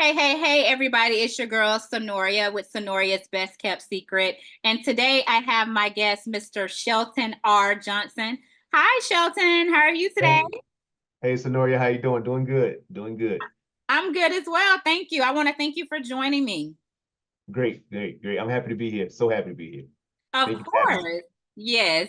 Hey, everybody. It's your girl, Synoria, with Synoria's Best Kept Secret. And today I have my guest, Mr. Shelton R. Johnson. Hi, Shelton. How are you today? Hey, hey, Synoria, how you doing? Doing good. Doing good. I'm good as well. Thank you. I want to thank you for joining me. Great, great, great. I'm happy to be here. So happy to be here. Of Thank you for having me. course. Yes.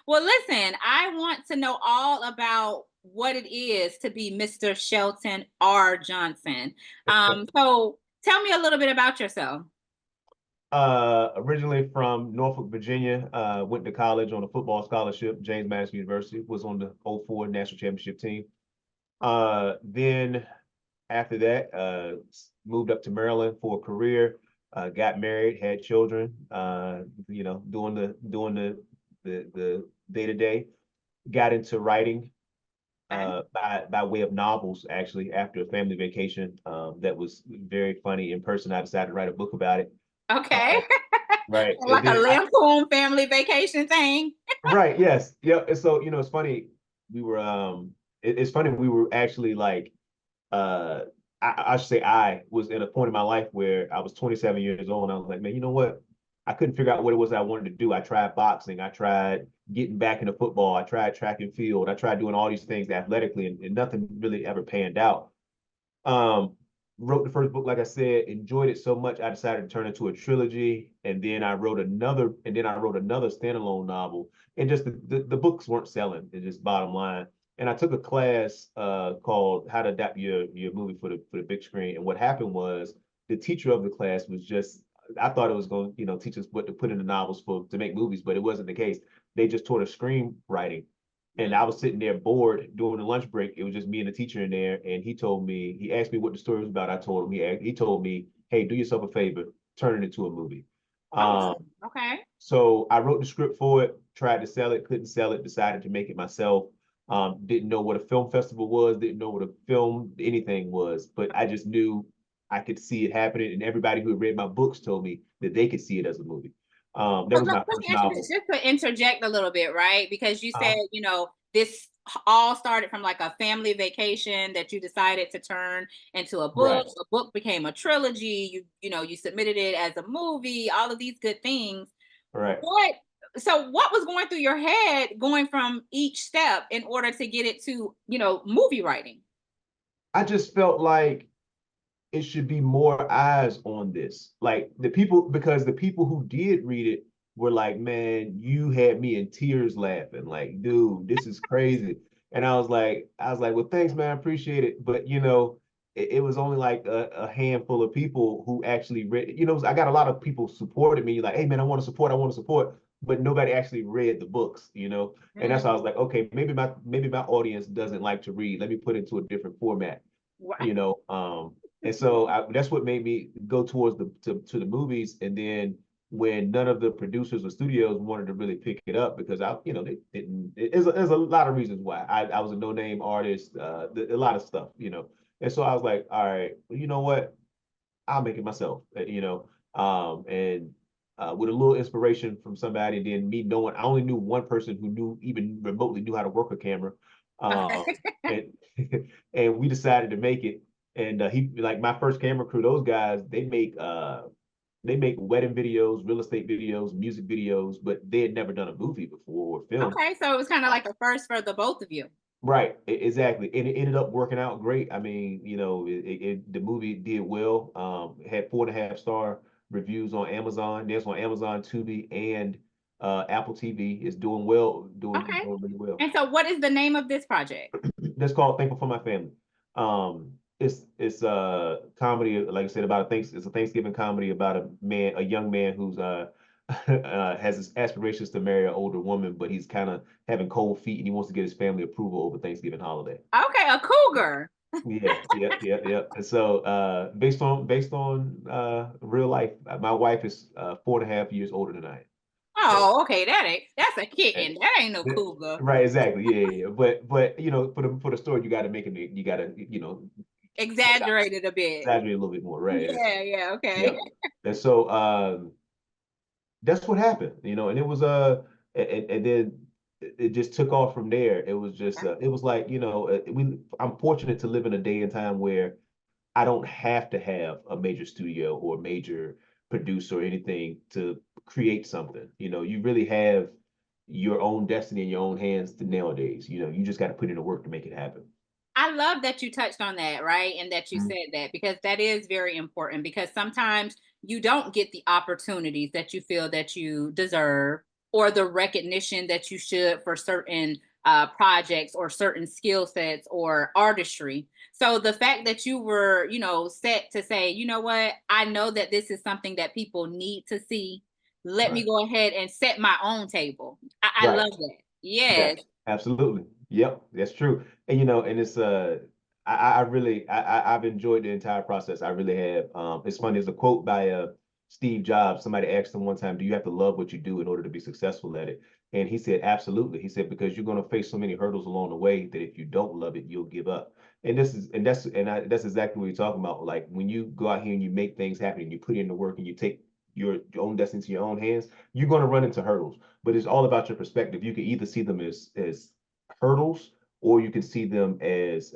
Well, listen, I want to know all about what it is to be Mr. Shelton R. Johnson. So tell me a little bit about yourself. Originally from Norfolk, Virginia, went to college on a football scholarship, James Madison University, was on the '04 national championship team. Then after that, moved up to Maryland for a career, got married, had children, doing the day to day, got into writing Okay. by way of novels, actually, after a family vacation that was very funny in person. I decided to write a book about it. Okay. Right. And Like a then Lampoon family vacation thing. right, yes. Yeah. And so, it's funny, we were it's funny, we were actually like uh I should say I was in a point in my life where I was 27 years old and I was like, man, you know what? I couldn't figure out what it was I wanted to do. I tried boxing, I tried getting back into football, I tried track and field, I tried doing all these things athletically, and nothing really ever panned out. Um, Wrote the first book, like I said, enjoyed it so much, I decided to turn it into a trilogy, and then I wrote another standalone novel, and just the books weren't selling. It's just bottom line. And I took a class called How to Adapt Your Movie for the big screen. And what happened was the teacher of the class was just, I thought it was going to, teach us what to put in the novels for to make movies, but it wasn't the case. They just taught us screenwriting. And I was sitting there bored during the lunch break. It was just me and the teacher in there. And he asked me what the story was about. I told him, he told me, hey, do yourself a favor, turn it into a movie. Oh, Um, okay. so I wrote the script for it, tried to sell it, couldn't sell it, decided to make it myself. Didn't know what a film festival was, didn't know what a film anything was, but I just knew I could see it happening. And everybody who had read my books told me that they could see it as a movie. That So was my let first me ask you this, novel. just to interject a little bit, right? Because you Uh, said, this all started from like a family vacation that you decided to turn into a book. right, A book became a trilogy. You submitted it as a movie, all of these good things. right. What so what was going through your head going from each step in order to get it to, movie writing? I just felt like it should be more eyes on this. Like the people, because the people who did read it were like, man, you had me in tears laughing. Like, dude, this is crazy. And I was like, well, thanks, man, I appreciate it. But it was only like a handful of people who actually read. I got a lot of people supported me, like, hey, man, I want to support. But nobody actually read the books. And that's why I Mm, was like, okay, maybe my audience doesn't like to read. Let me put it into a different format right. you know. And so that's what made me go towards to the movies. And then when none of the producers or studios wanted to really pick it up because they didn't. There's a lot of reasons why. I was a no name artist, a lot of stuff. And so I was like, all right, well, you know what? I'll make it myself. And with a little inspiration from somebody, and then me knowing I only knew one person who knew even remotely knew how to work a camera, Okay. and and we decided to make it. And he like my first camera crew. Those guys they make wedding videos, real estate videos, music videos, but they had never done a movie before or film. Okay, so it was kind of Uh, like a first for the both of you. Right, exactly, and it ended up working out great. I mean, the movie did well. It had 4.5 star reviews on Amazon. There's on Amazon, Tubi, and Apple TV. It's doing well, doing Okay. doing really well. And so what is the name of this project? That's called Thankful for My Family. It's a comedy, like I said, it's a Thanksgiving comedy about a young man who's has his aspirations to marry an older woman, but he's kind of having cold feet and he wants to get his family approval over Thanksgiving holiday. Okay, a cougar. Yeah. And so based on real life, my wife is 4.5 years older than I am. So Oh, okay, that's a eh, kitten. That ain't no eh, cougar. right, exactly. Yeah. But for the story, you gotta Exaggerated a bit. exaggerate a little bit more, right? Yeah, okay. Yep. And so that's what happened. And it was and then it just took off from there. It was just it was like I'm fortunate to live in a day and time where I don't have to have a major studio or major producer or anything to create something. You know, you really have your own destiny in your own hands nowadays. You know, you just got to put in the work to make it happen. I love that you touched on that, right? And that you Mhm. said that, because that is very important, because sometimes you don't get the opportunities that you feel that you deserve, or the recognition that you should for certain projects or certain skill sets or artistry. So the fact that you were, set to say, you know what, I know that this is something that people need to see. Let me Right. go ahead and set my own table. I Right. love that. Yes. Yes, absolutely. Yep, that's true. And you know, and it's I really I've enjoyed the entire process. I really have. It's funny, there's a quote by Steve Jobs. Somebody asked him one time, do you have to love what you do in order to be successful at it? And he said, absolutely. He said, because you're going to face so many hurdles along the way that if you don't love it, you'll give up. And that's exactly what you're talking about. Like when you go out here and you make things happen and you put in the work and you take your own destiny to your own hands, you're going to run into hurdles, but it's all about your perspective. You can either see them as hurdles, or you can see them as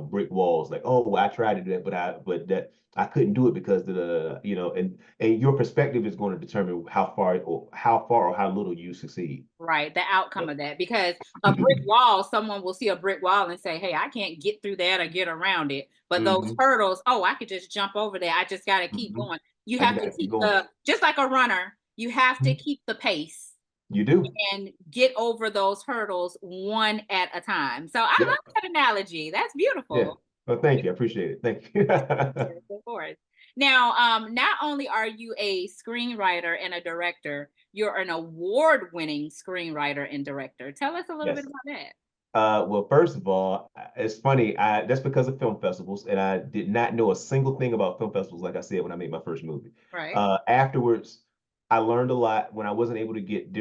brick walls. Like, oh, well, I tried to do that, but that I couldn't do it because and your perspective is going to determine how far or how little you succeed. Right, the outcome Yep. of that. Because a brick wall, someone will see a brick wall and say, hey, I can't get through that or get around it. But those Hmm. hurdles, oh, I could just jump over there. I just got to keep Hmm. going. You I just have got to to keep keep going. just like a runner, you have to Mhm. keep the pace You do. and get over those hurdles one at a time. So I Yep. love that analogy. That's Yeah. beautiful. Well, thank you. I appreciate it. Thank you. Yes, of course. Now, not only are you a screenwriter and a director, you're an award-winning screenwriter and director. Tell us a little bit Yes. about that. Well, first of all, it's funny. That's because of film festivals, and I did not know a single thing about film festivals, like I said when I made my first movie. Right. Afterwards, I learned a lot when I wasn't able to get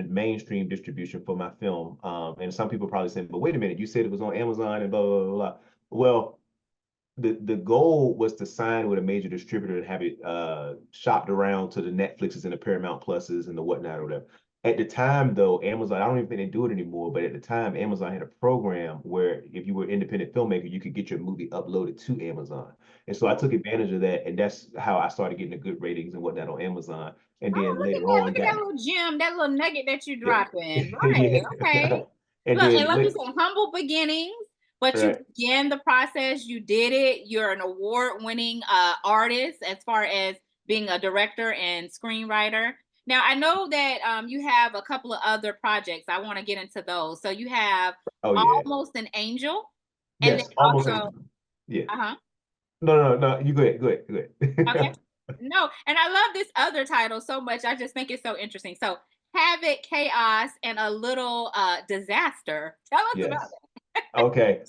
mainstream distribution for my film. And some people probably saying, "But wait a minute, you said it was on Amazon and blah blah blah blah." Well, the goal was to sign with a major distributor and have it shopped around to the Netflixes and the Paramount Pluses and the whatnot or whatever. At the time, though, Amazon, I don't even think they do it anymore, but at the time, Amazon had a program where if you were an independent filmmaker, you could get your movie uploaded to Amazon. And so I took advantage of that, and that's how I started getting the good ratings and whatnot on Amazon. And Oh, then look later at that. on, Look at got that little gem, that little nugget that you yeah, drop in. Right. yeah. Okay. And Look, and then like you later, said, humble beginnings, but you right. began the process. You did it. You're an award-winning artist as far as being a director and screenwriter. Now, I know that you have a couple of other projects. I want to get into those. So you have Oh yeah, Almost an Angel, and then yes, almost. also, Yeah. uh-huh. No. You go ahead. Go ahead. Go Okay. ahead. No, and I love this other title so much. I just think it's so interesting. So, Havoc, Chaos, and a Little Disaster. Tell us about Yes. Okay.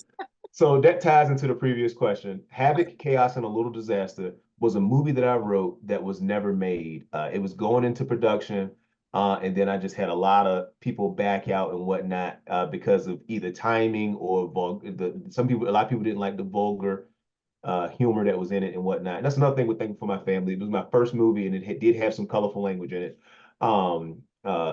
So that ties into the previous question. that. Havoc, Chaos, and a Little Disaster was a movie that I wrote that was never made. It was going into production, and then I just had a lot of people back out and whatnot because of either timing or a lot of people didn't like the vulgar humor that was in it and whatnot. And that's another thing with thanking for my family. It was my first movie, and it did have some colorful language in it.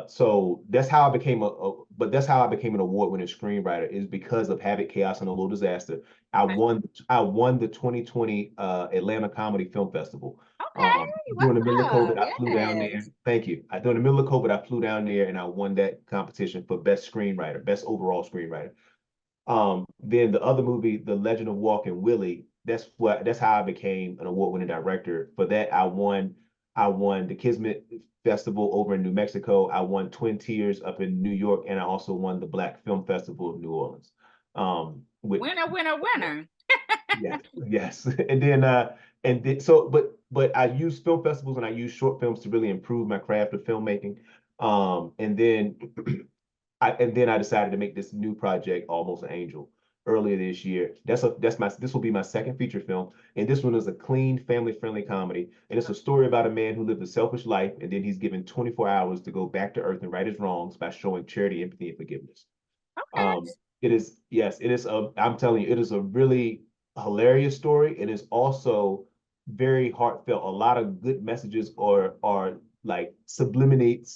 So that's how I became but that's how I became an award-winning screenwriter is because of Havoc, Chaos, and a Little Disaster. Okay. I won the 2020 Atlanta Comedy Film Festival. Okay. During What's the middle of up? COVID, I flew down Yes. there. Thank you. During the middle of COVID, I flew down there and I won that competition for best screenwriter, best overall screenwriter. Then the other movie, The Legend of Walking Willie, that's how I became an award-winning director. For that, I won the Kismet Festival over in New Mexico. I won Twin Tiers up in New York, and I also won the Black Film Festival of New Orleans. With Winner, winner, winner. Yes, yes. And then I use film festivals and I use short films to really improve my craft of filmmaking. And then I decided to make this new project, Almost an Angel, earlier this year. This will be my second feature film, and this one is a clean, family-friendly comedy, and it's a story about a man who lived a selfish life, and then he's given 24 hours to go back to earth and right his wrongs by showing charity, empathy, and forgiveness. Okay. It is, yes, it is I'm telling you, it is a really hilarious story. It is also very heartfelt. A lot of good messages are subliminate.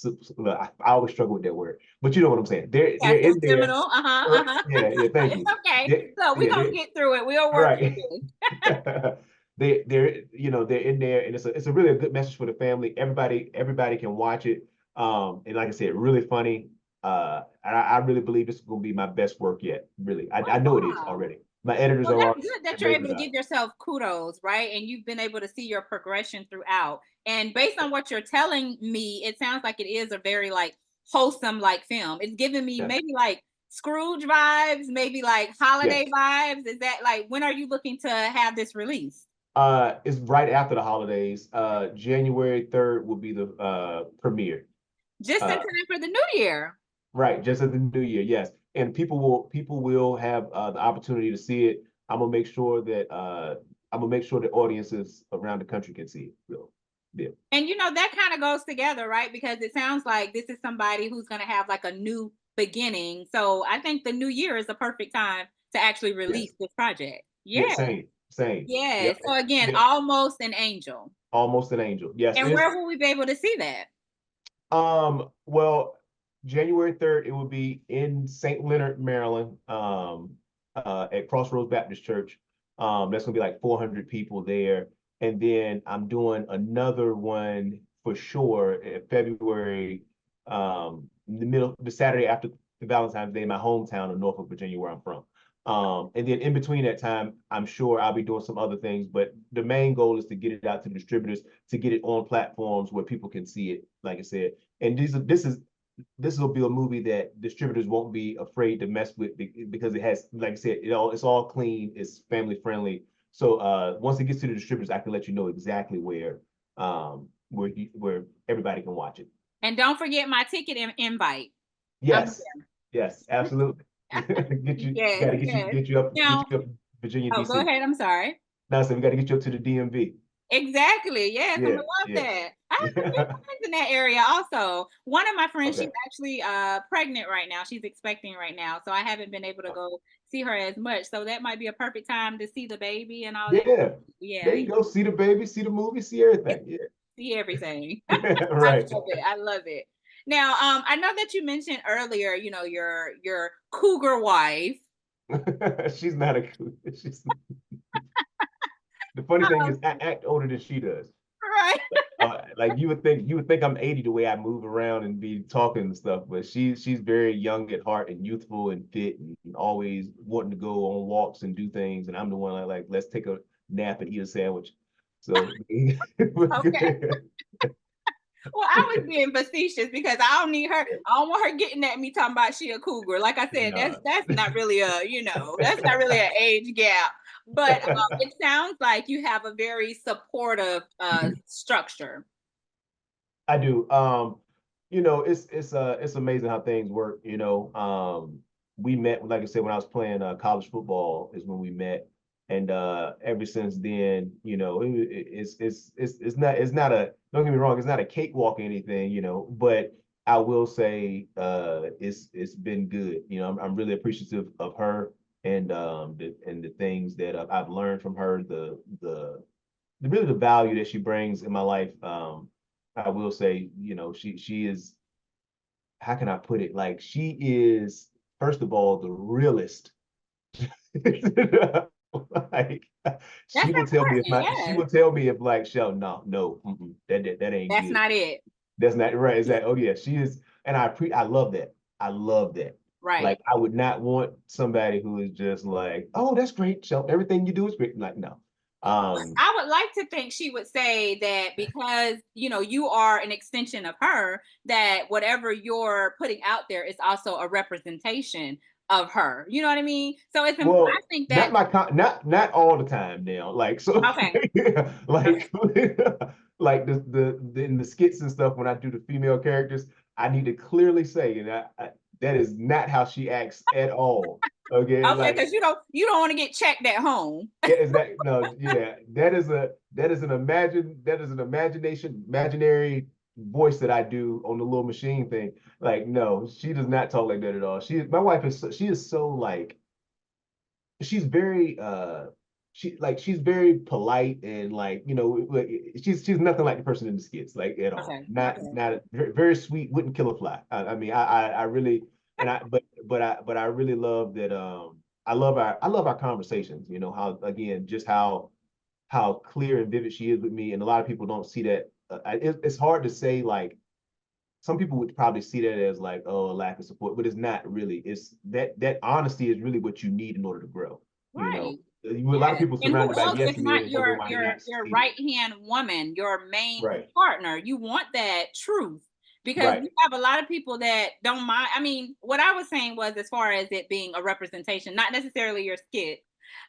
I always struggle with that word, but you know what I'm saying. Yeah, They're in there. subliminal. Uh-huh. Yeah, thank It's you. okay. So we're Yeah, gonna get through it. We'll work right. through this. They're they're in there, and it's a really a good message for the family. Everybody can watch it. And like I said, really funny. And I really believe this is going to be my best work yet. Really, I Oh, know it is wow. already. My editors Well, are that's already good that you're raving able to about give it. yourself kudos, right? And you've been able to see your progression throughout. And based on what you're telling me, it sounds like it is a very like wholesome like film. It's giving me Yes, maybe like Scrooge vibes, maybe like holiday yes. vibes. Is that like when are you looking to have this release? It's right after the holidays. January 3rd will be the premiere. Just in Uh, time for the new year. right, just at the new year. Yes, and people will have the opportunity to see it. I'm gonna make sure that audiences around the country can see it. Real, yeah. And that kind of goes together, right? Because it sounds like this is somebody who's going to have like a new beginning. So I think the new year is the perfect time to actually release Yes. this project. Yeah. Yeah. Same. Yeah. Yep. So again, Yeah. almost an angel. Almost an angel. Yes. And where will we be able to see that? Well, January 3rd, it will be in St. Leonard, Maryland, at Crossroads Baptist Church. That's gonna be like 400 people there. And then I'm doing another one for sure in February, the Saturday after the Valentine's Day in my hometown of Norfolk, Virginia, where I'm from. And then in between that time, I'm sure I'll be doing some other things, but the main goal is to get it out to the distributors, to get it on platforms where people can see it, like I said. And this will be a movie that distributors won't be afraid to mess with because it has, like I said, it's all clean, it's family friendly. So once it gets to the distributors, I can let you know exactly where everybody can watch it. And don't forget my ticket invite. I'm Yes, yes, absolutely. yes, yes. Get Now, you up Virginia, oh, go DC. ahead. I'm sorry. Now, so we got to get you up to the DMV. Exactly. Yes, I'm Yeah, gonna love yeah. that. I have some good friends in that area also. One of my friends, she's Okay. actually pregnant right now. She's expecting right now. So I haven't been able to go see her as much. So that might be a perfect time to see the baby and all that. Yeah. Yeah, There you go. See the baby, see the movie, see everything. see everything. Yeah. I Right. love it. I love it. Now, I know that you mentioned earlier, your cougar wife. She's not a she's the funny thing is I act older than she does. Right. Like you would think I'm 80 the way I move around and be talking and stuff, but she's very young at heart and youthful and fit and always wanting to go on walks and do things. And I'm the one like let's take a nap and eat a sandwich. So Okay. Well, I was being facetious because I don't need her. I don't want her getting at me talking about she a cougar. Like I said, no, that's not really that's not really an age gap. But it sounds like you have a very supportive structure. I do. It's amazing how things work. We met, like I said, when I was playing college football is when we met, and ever since then, it's not a, don't get me wrong, it's not a cakewalk or anything, but I will say it's been good. I'm really appreciative of her and the things that I've learned from her, really the value that she brings in my life. I will say, she is, how can I put it? Like she is, first of all, the realest. Like That's important. she Yes, will tell me if like Shelton, no, that ain't that's good. not it. That's not right. Is that, oh yeah, she is, and I love that. I love that. Right. Like I would not want somebody who is just like, oh, that's great, Shelton. Everything you do is great. Like, no. Um, I would like to think she would say that because you are an extension of her, that whatever you're putting out there is also a representation of her. You know what I mean? So I Well, think not that my not all the time now. Like so, okay, like like in the skits and stuff when I do the female characters, I need to clearly say, and that is not how she acts at all. Okay, okay, like because you don't want to get checked at home. yeah, is that no, yeah, that is an imaginary voice that I do on the little machine thing. Like no, she does not talk like that at all. She is so like she's very she's very polite and like, you know, like, she's nothing like the person in the skits, like at all. Okay. Not Okay. not very, very sweet, wouldn't kill a fly. I mean, I really and I but I really love that. I love our conversations. You know how, again, just how clear and vivid she is with me, and a lot of people don't see that. It's hard to say, like, some people would probably see that as like, oh, a lack of support, but it's not really. It's that honesty is really what you need in order to grow. You know, Right. a lot of Yes. people And who surrounded by else yes if men not and wonder your why they're your not your succeeding. right hand woman, your main Right, partner? You want that truth because right. you have a lot of people that don't mind. I mean, what I was saying was as far as it being a representation, not necessarily your skit.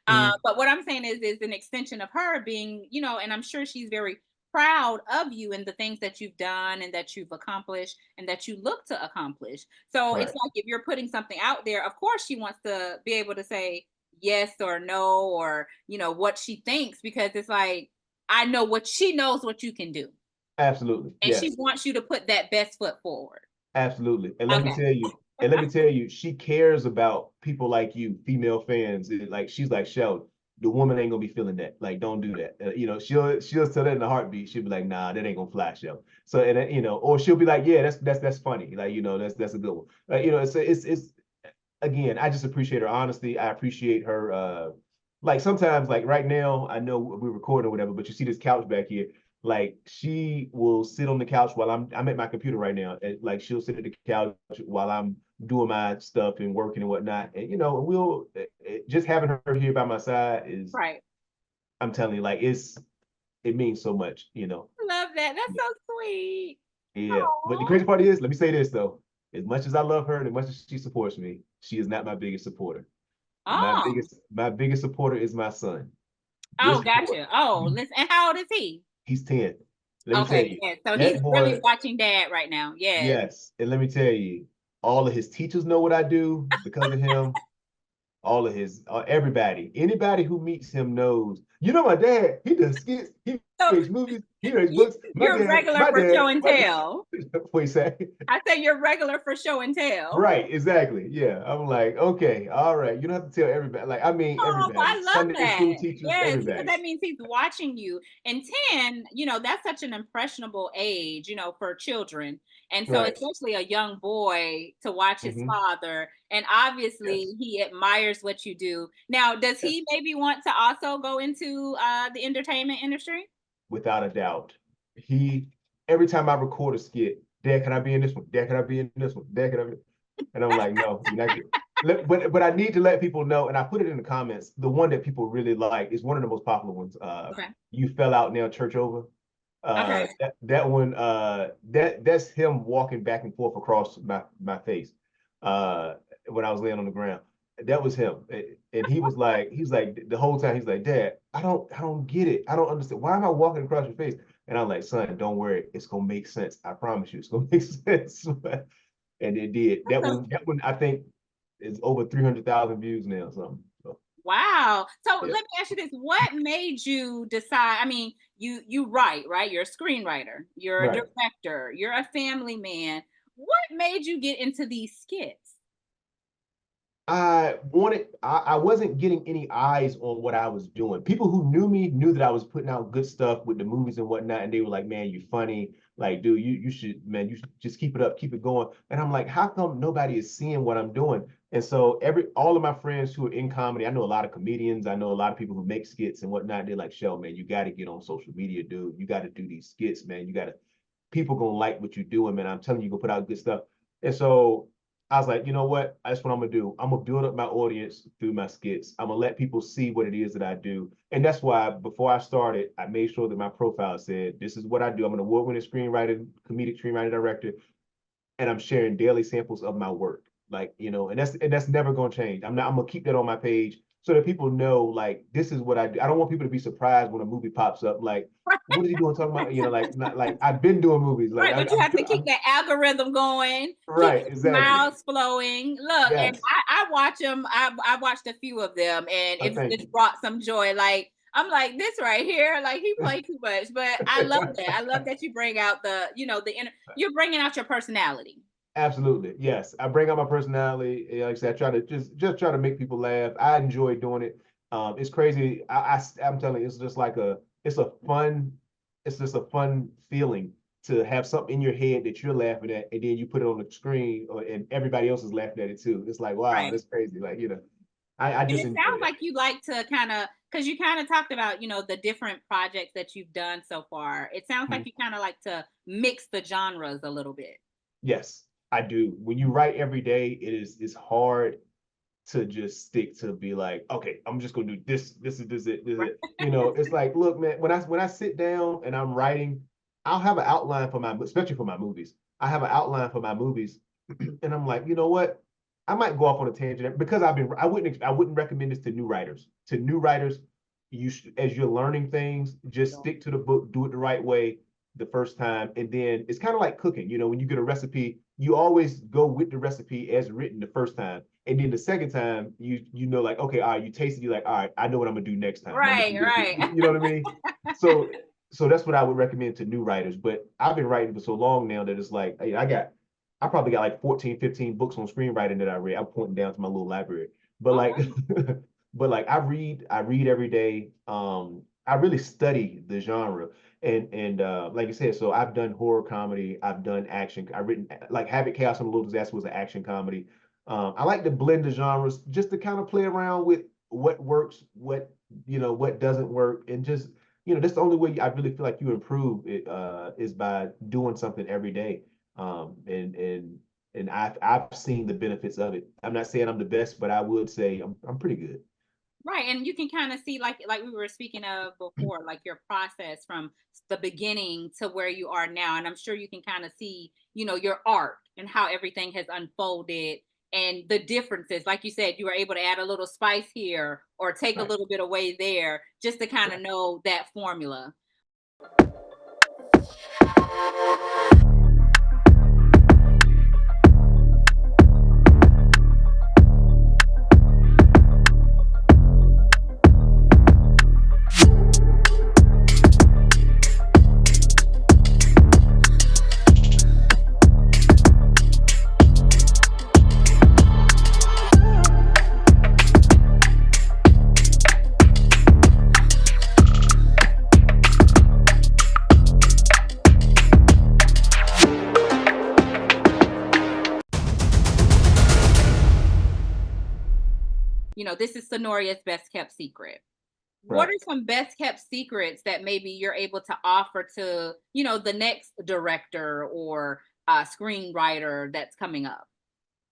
Mhm. But what I'm saying is an extension of her being, and I'm sure she's very proud of you and the things that you've done and that you've accomplished and that you look to accomplish. So it's Right. like if you're putting something out there, of course she wants to be able to say yes or no or what she thinks because it's like I know what she knows what you can do. Absolutely. And she Yes. wants you to put that best foot forward. Absolutely. And let me Okay. tell you, she cares about people like you, female fans. Like, she's like, Shelton, the woman ain't gonna be feeling that. Like, don't do that. She'll tell that in a heartbeat. She'll be like, nah, that ain't gonna fly, Shelton. So, and or she'll be like, yeah, that's funny. Like, that's a good one. It's again, I just appreciate her honesty. I appreciate her. Like, sometimes, like right now, I know we're recording or whatever, but you see this couch back here. Like, she will sit on the couch while I'm at my computer right now. And like, she'll sit at the couch while I'm doing my stuff and working and whatnot. And just having her here by my side is, Right. I'm telling you, like, it means so much. Love that. That's Yeah. so sweet. Yeah. But the Oh. crazy part is, let me say this though. As much as I love her and as much as she supports me, she is not my biggest supporter. My Oh. biggest my biggest supporter is my son. This Oh, boy, gotcha. Oh, listen. And how old is he? he's 10. Let me tell Okay, you, yeah. So he's that really boy, watching dad right now. Yes. yes. And let me tell you, all of his teachers know what I do because of him. All of his anybody who meets him knows, my dad, he does skits, he So makes movies, he writes you, books. My you're dad, regular my for show dad, and my dad. tell. What you say? I say you're regular for show and tell. Right, exactly. Yeah. I'm like, okay, all right. You don't have to tell everybody. Like, I mean, Oh, everybody, I love Sunday that. school teachers, Yes, because everybody. that means he's watching you. And 10, that's such an impressionable age, for children. And so, Right. especially a young boy to watch his Hmm. father, and obviously Yes. he admires what you do. Now, does he Yes. maybe want to also go into the entertainment industry? Without a doubt. He Every time I record a skit, Dad, can I be in this one? Dad, can I be in this one? Dad, can I be? And I'm like, no, you're not good. But I need to let people know, and I put it in the comments. The one that people really like is one of the most popular ones. Okay. You fell out now, church over. Okay. That one, that's him walking back and forth across my face, uh, when I was laying on the ground. That was him, and he's like the whole time he's like, Dad, I don't get it. I don't understand. Why am I walking across your face? And I'm like, son, don't worry, it's gonna make sense. I promise you, it's gonna make sense. And it did. That So, one, I think is over 300,000 views now. Something. So, wow. So let yeah. me ask you this. What made you decide? I mean, you write, right? You're a screenwriter, you're a Right. director, you're a family man. What made you get into these skits? I wasn't getting any eyes on what I was doing. People who knew me knew that I was putting out good stuff with the movies and whatnot. And they were like, man, you're funny. Like, dude, you should, man, you should just keep it up, keep it going. And I'm like, how come nobody is seeing what I'm doing? And so all of my friends who are in comedy, I know a lot of comedians, I know a lot of people who make skits and whatnot. They're like, Shell, man, you got to get on social media, dude. You got to do these skits, man. People gonna like what you're doing, man. I'm telling you, go put out good stuff. And so I was like, you know what? That's what I'm gonna do. I'm gonna build up my audience through my skits. I'm gonna let people see what it is that I do. And that's why before I started, I made sure that my profile said, this is what I do. I'm an award-winning screenwriter, comedic screenwriter, director, and I'm sharing daily samples of my work. Like, and that's never gonna change. I'm gonna keep that on my page so that people know, like, this is what I do. I don't want people to be surprised when a movie pops up, like, what is he doing talking about? Like, not like I've been doing movies. Like, Right, but you have to keep that algorithm going, keep right, the exactly. smiles flowing. Look, and Yes. I watch them. I watched a few of them, and Thank it's you. brought some joy. Like I'm like this right here. Like he played too much, but I love that. I love that you bring out the inner. You're bringing out your personality. Absolutely. Yes. I bring out my personality. Like I said, I try to just try to make people laugh. I enjoy doing it. It's crazy. I'm telling you, it's just like it's a fun, it's just a fun feeling to have something in your head that you're laughing at, and then you put it on the screen, and everybody else is laughing at it too. It's like, wow, Right. that's crazy. Like, I And just it enjoy sounds it. like you like to kind of, because you kind of talked about, the different projects that you've done so far. It sounds like Mhm. you kind of like to mix the genres a little bit. Yes, I do. When you write every day, it's hard to just stick to be like, okay, I'm just gonna do this. This is Right. it. It's like, look, man, when I sit down and I'm writing, I'll have an outline for especially for my movies. I have an outline for my movies, and I'm like, you know what? I might go off on a tangent because I wouldn't recommend this to new writers. To new writers, as you're learning things, just stick to the book, do it the right way the first time, and then it's kind of like cooking. When you get a recipe, you always go with the recipe as written the first time, and then the second time, like, okay, all right, you taste it, you're like, all right, I know what I'm gonna do next time. I'm gonna Right, do this. right. You know what I mean? So, so that's what I would recommend to new writers. But I've been writing for so long now that it's like, hey, I probably got like 14, 15 books on screenwriting that I read. I'm pointing down to my little library. But Oh, like, wow. but like I read every day. I really study the genre. And like I said, so I've done horror comedy, I've done action. I've written like Havoc, Chaos, and a Little Disaster was an action comedy. I like to blend the genres just to kind of play around with what works, what doesn't work, and just that's the only way I really feel like you improve it is by doing something every day. And I've seen the benefits of it. I'm not saying I'm the best, but I would say I'm pretty good. Right. And you can kind of see, like we were speaking of before, like your process from the beginning to where you are now. And I'm sure you can kind of see, your art and how everything has unfolded and the differences. Like you said, you were able to add a little spice here or take a Right. little bit away there just to kind of Right. know that formula. This is Synoria's best kept secret. What Right. are some best kept secrets that maybe you're able to offer to, the next director or screenwriter that's coming up?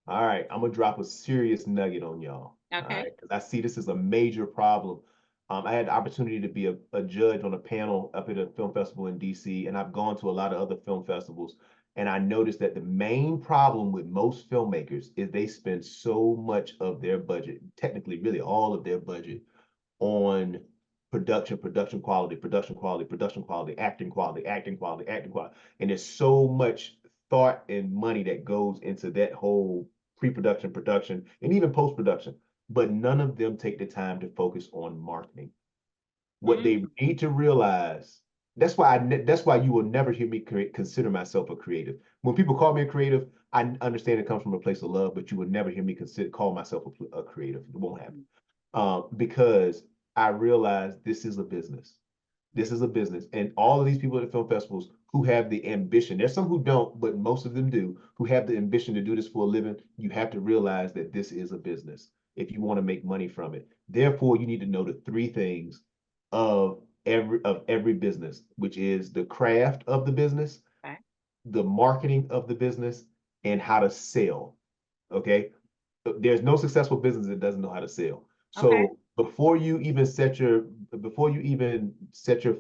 All right, I'm gonna drop a serious nugget on y'all. All Okay. right, because I see this is a major problem. I had the opportunity to be a judge on a panel up at a film festival in DC, and I've gone to a lot of other film festivals. And I noticed that the main problem with most filmmakers is they spend so much of their budget, technically, really all of their budget, on production quality, production quality, production quality, acting quality, acting quality, acting quality. And there's so much thought and money that goes into that whole pre-production, production, and even post-production. But none of them take the time to focus on marketing. What they Mm, need to realize, that's why you will never hear me consider myself a creative. When people call me a creative, I understand it comes from a place of love, but you would never hear me call myself a creative. It won't happen. Because I realize this is a business. This is a business. And all of these people at the film festivals who have the ambition, there's some who don't, but most of them do, who have the ambition to do this for a living, you have to realize that this is a business if you want to make money from it. Therefore, you need to know the three things of every business, which is the craft of the business, okay. the marketing of the business, and how to sell. Okay. There's no successful business that doesn't know how to sell. Okay. So before you even set your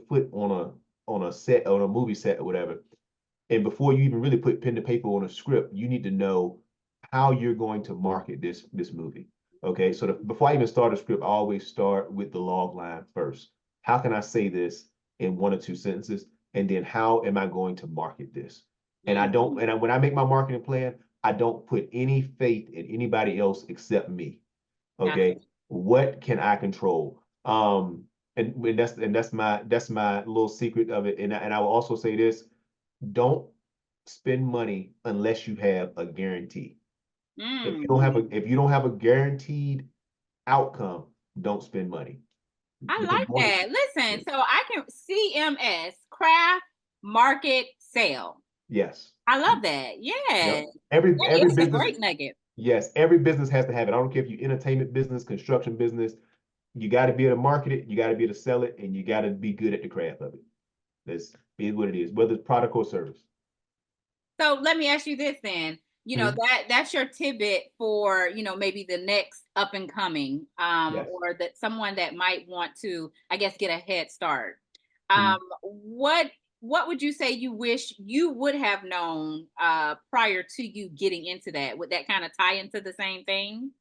foot on a movie set or whatever, and before you even really put pen to paper on a script, you need to know how you're going to market this movie. Okay, so before I even start a script, I always start with the log line first. How can I say this in one or two sentences? And then how am I going to market this? And I Mm, don't, and when I make my marketing plan, I don't put any faith in anybody else except me. gotcha. Okay, what can I control? And that's my little secret of it. And I will also say this: don't spend money unless you have a guarantee. If you Mm, don't have a if you don't have a guaranteed outcome, don't spend money. I Because like that. Listen, so I can CMS, craft, market, sale. yes. I love that. Yeah. Yep. Every That is a business, great nugget. yes, every business has to have it. I don't care if you entertainment business, construction business, you got to be able to market it, you got to be able to sell it, and you got to be good at the craft of it. That's is what it is, whether it's product or service. So let me ask you this then. Mhm. That's your tidbit for, maybe the next up and coming, Yes. or that someone that might want to, I guess, get a head start. Mhm. What would you say you wish you would have known prior to you getting into that? Would that kind of tie into the same thing?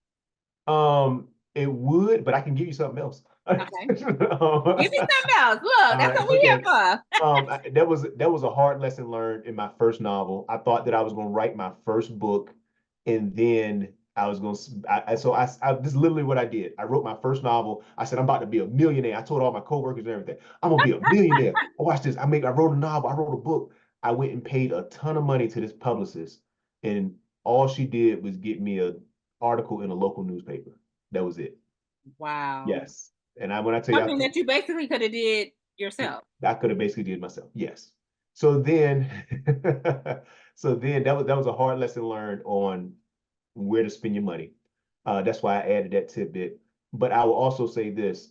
It would, but I can give you something else. Okay. Give me something else. Look, that's what we here Okay. for. That was a hard lesson learned in my first novel. I thought that I was going to write my first book, and then I was going to. This is literally what I did. I wrote my first novel. I said I'm about to be a millionaire. I told all my coworkers and everything, I'm gonna be a millionaire. Oh, watch this. I wrote a novel. I wrote a book. I went and paid a ton of money to this publicist, and all she did was get me an article in a local newspaper. That was it. Wow. Yes. And when I tell you, Something that you basically could have did yourself. I could have basically did myself. Yes. So then, that was a hard lesson learned on where to spend your money. That's why I added that tidbit. But I will also say this: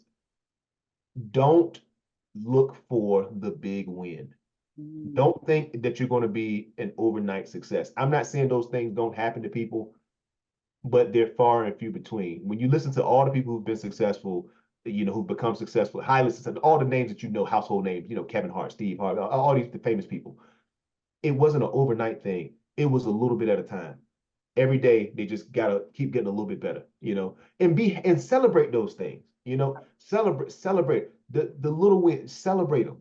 don't look for the big win. Mm, Don't think that you're going to be an overnight success. I'm not saying those things don't happen to people, but they're far and few between. When you listen to all the people who've been successful, who've become successful, highly successful, all the names that household names, Kevin Hart, Steve Harvey, all these famous people, it wasn't an overnight thing. It was a little bit at a time. Every day they just gotta keep getting a little bit better, and celebrate those things, celebrate the little wins, celebrate them.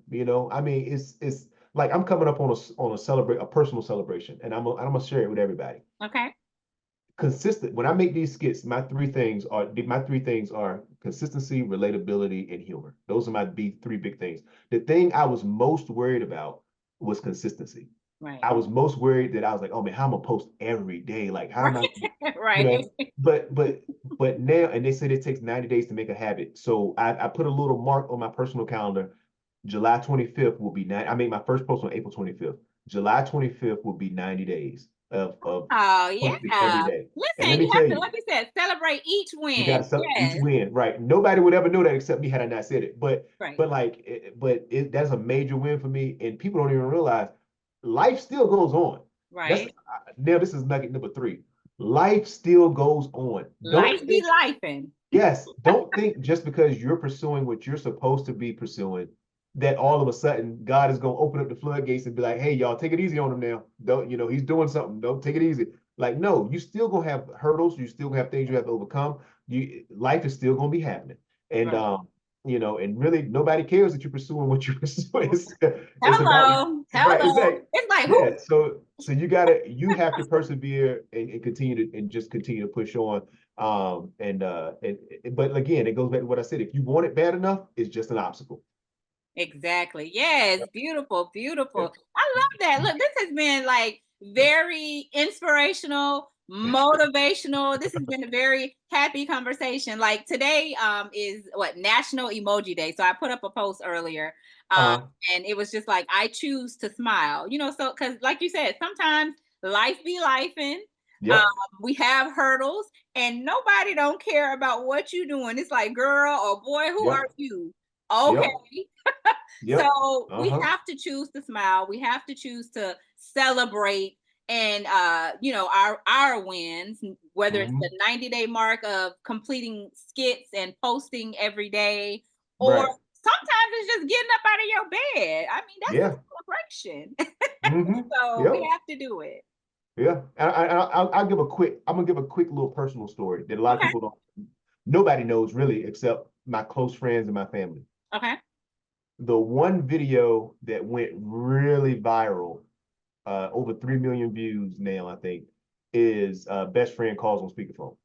I mean, it's like I'm coming up on a personal celebration, and I'm gonna share it with everybody. okay. Consistent. When I make these skits, my three things are consistency, relatability, and humor. Those are my three big things. The thing I was most worried about was consistency. Right. I was most worried that I was like, oh man, how am I post every day? Like, how am Right. I, you Right. know? But now, and they said it takes 90 days to make a habit. So I put a little mark on my personal calendar. July 25th will be nine. I made my first post on April 25th. July 25th will be 90 days of Oh posting every yeah. day. And let Listen, me you tell have to, you, like you said, celebrate each you got to win. sell each Yes. win, right? Nobody would ever know that except me had I not said it. But Right. but like, that's a major win for me, and people don't even realize life still goes on. That's Right. now this is nugget number three. Life still goes on. Don't Life be think lifing. Yes, don't think just because you're pursuing what you're supposed to be pursuing that all of a sudden God is going to open up the floodgates and be like, "Hey, y'all, take it easy on him now. Don't, he's doing something. Don't take it easy." Like, no, you still gonna have hurdles. You still gonna have things you have to overcome. Life is still gonna be happening, and Right. and really nobody cares that you're pursuing what you're pursuing. It's about Hello. right, Hello. exactly. It's like who? Yeah, so you have to persevere and continue to and just continue to push on. But again, it goes back to what I said. If you want it bad enough, it's just an obstacle. Exactly. Yes. Beautiful. Yeah. Beautiful. I love that. Look, this has been like very inspirational, motivational. This has been a very happy conversation. Like today is what, National Emoji Day. So I put up a post earlier. Um Uh, and it was just like, I choose to smile. So because like you said, sometimes life be lifing. Um, yep, we have hurdles and nobody don't care about what you doing. It's like, girl or boy, who are yep, you? Okay. yep, yep. So we Uh-huh. have to choose to smile. We have to choose to celebrate and our wins, whether it's the Hmm. 90-day mark of completing skits and posting every day, or Right. sometimes it's just getting up out of your bed. I mean, that's Yeah. a celebration. Hmm. So we Yep. have to do it. Yeah. I'll give a quick. I'm gonna give a quick little personal story that a lot of Okay. people don't. Nobody knows really except my close friends and my family. Okay. The one video that went really viral, over 3 million views now, I think, is best friend calls on speakerphone.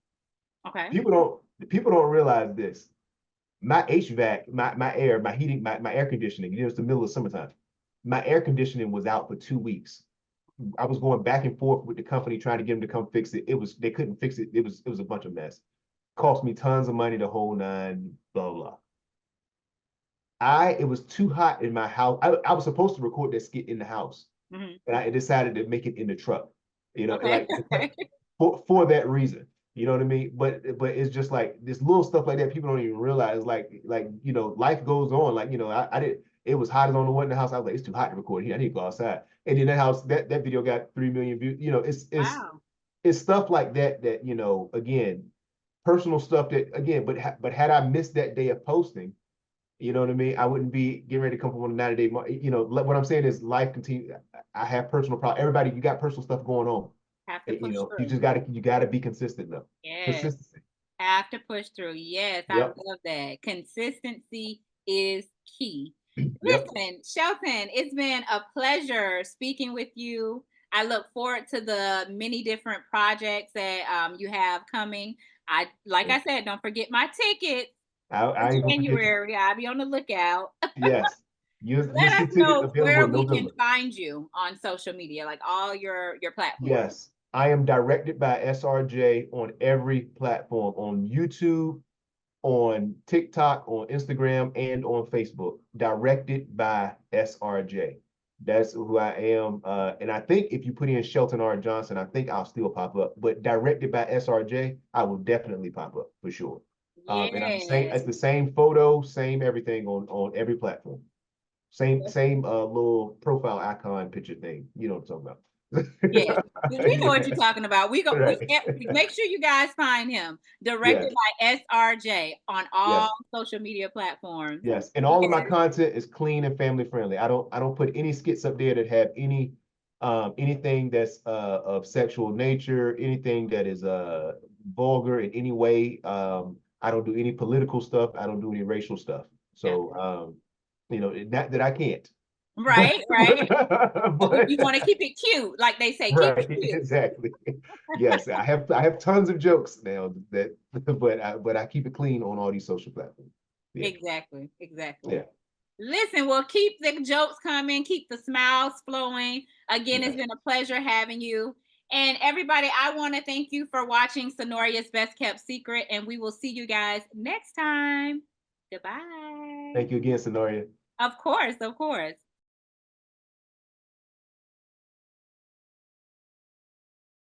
Okay. People don't realize this. My HVAC, my air, my heating, my air conditioning. It's the middle of summertime. My air conditioning was out for 2 weeks. I was going back and forth with the company trying to get them to come fix it. They couldn't fix it. It was a bunch of mess. cost me tons of money, the whole nine, blah, blah. It was too hot in my house. I was supposed to record that skit in the house, and I decided to make it in the truck, Okay. like for that reason. You know what I mean? But it's just like this little stuff like that people don't even realize. Like life goes on. Like I did. It was hot as on the one in the house. I was like, it's too hot to record here. I need to go outside. And then that house, that video got 3 million views. Wow. It's stuff like that again, personal stuff that again. But had I missed that day of posting, you know what I mean? I wouldn't be getting ready to come from on a 90-day mark. What I'm saying is life continues. I have personal problems. Everybody, you got personal stuff going on. Have to push You through. just gotta be consistent though. Yes. Consistency. Have to push through. Yes, I Yep. love that. Consistency is key. Yep. Listen, Shelton, it's been a pleasure speaking with you. I look forward to the many different projects that you have coming. Like I said, don't forget my ticket for I ain't gonna forget you. January. I'll be on the lookout. Yes. You'll Let see us tickets know available where in we can November. find you on social media, like all your platforms. Yes. I am directed by SRJ on every platform, on YouTube, on TikTok, on Instagram, and on Facebook. Directed by SRJ. That's who I am. And I think if you put in Shelton R. Johnson, I think I'll still pop up. But directed by SRJ, I will definitely pop up for sure. And I'm saying Yes. it's the same photo, same everything on every platform. Same little profile icon picture thing. You know what I'm talking Yes, about. we know what you're Yes. talking about. Right. We make sure you guys find him. Directed Yes. by SRJ on all Yes. social media platforms. Yes. And all of my content is clean and family friendly. I don't put any skits up there that have anything that's of sexual nature, anything that is vulgar in any way. I don't do any political stuff. I don't do any racial stuff. Yeah. So not that I can't. But Right, right. but You want to keep it cute, like they say, keep it right, cute. exactly. Yes, I have tons of jokes now that but I keep it clean on all these social platforms. Yeah. Exactly, exactly. Yeah. Listen, well, keep the jokes coming, keep the smiles flowing. Again, it's Yes. been a pleasure having you. And everybody, I want to thank you for watching Synoria's Best Kept Secret, and we will see you guys next time. Goodbye. Thank you again, Synoria. Of course, of course.